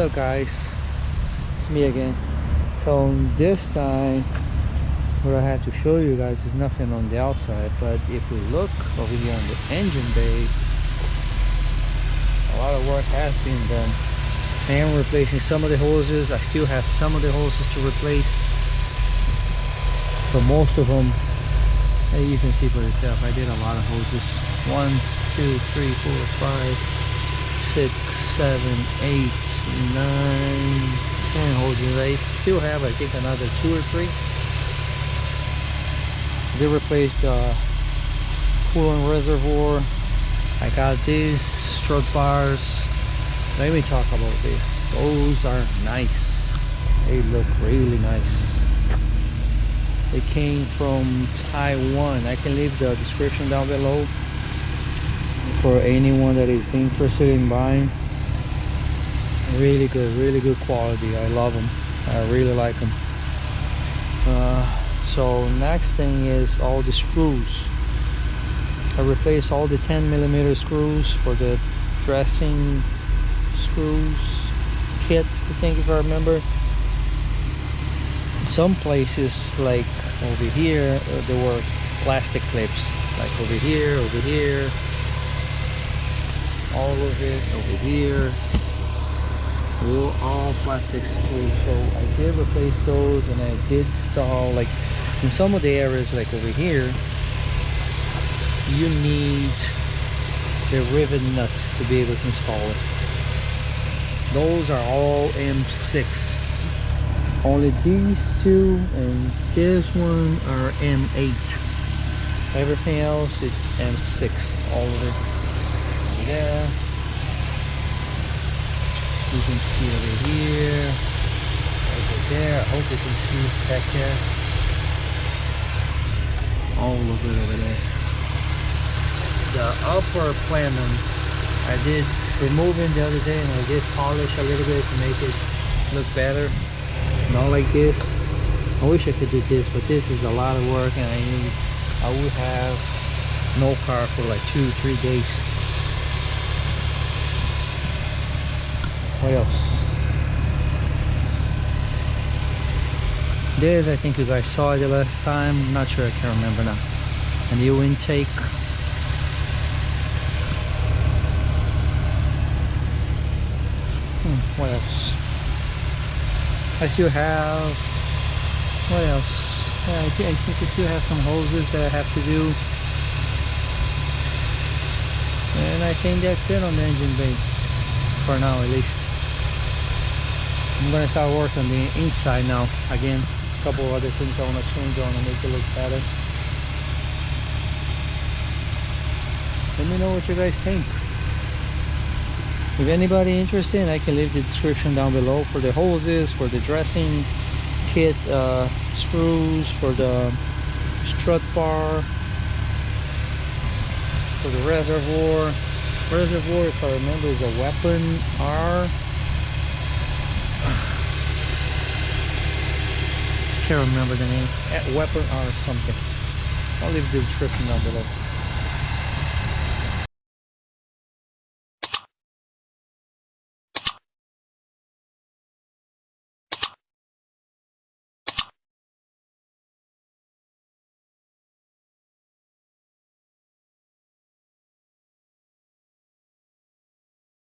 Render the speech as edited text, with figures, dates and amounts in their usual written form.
up guys, it's me again. So this time what I had to show you guys is nothing on the outside, but if we look over here on the engine bay, a lot of work has been done. I am replacing some of the hoses. I still have some of the hoses to replace, but most of them, you can see for yourself, I did a lot of hoses. 1, 2, 3, 4, 5, 6, 7, 8, 9, 10 hoses. I still have, I think, another 2 or 3. They replaced the coolant reservoir. I got these strut bars. Let me talk about this. Those are nice. They look really nice. They came from Taiwan. I can leave the description down below for anyone that is interested in buying. Really good quality. I love them. I really like them. So next thing is all the screws. I replaced all the 10mm screws for the dressing screws kit, I think, if I remember. Some places, like over here, there were plastic clips, like over here, all of it over here. They were all plastic screws. So I did replace those, and I did install, like in some of the areas, like over here, you need the rivet nut to be able to install it. Those are all M6. Only these two and this one are M8. Everything else is M6. All of it. Yeah. You can see over here, over there. I hope you can see back there. All of it over there. The upper plenum I did remove it the other day, and I did polish a little bit to make it look better. Not like this. I wish I could do this, but this is a lot of work, and I would have no car for like 2-3 days. What else? This, I think you guys saw it the last time. I'm not sure, I can't remember now. A new intake. What else? I still have, what else? Yeah, I think I still have some hoses that I have to do. And I think that's it on the engine bay, for now at least. I'm gonna start working on the inside now. Again, a couple of other things I want to change on and make it look better. Let me know what you guys think. If anybody interested, I can leave the description down below for the hoses, for the dressing kit, screws, for the strut bar, for the reservoir. Reservoir, if I remember, is a weapon R. Can't remember the name. Weapon R something. I'll leave the description down below.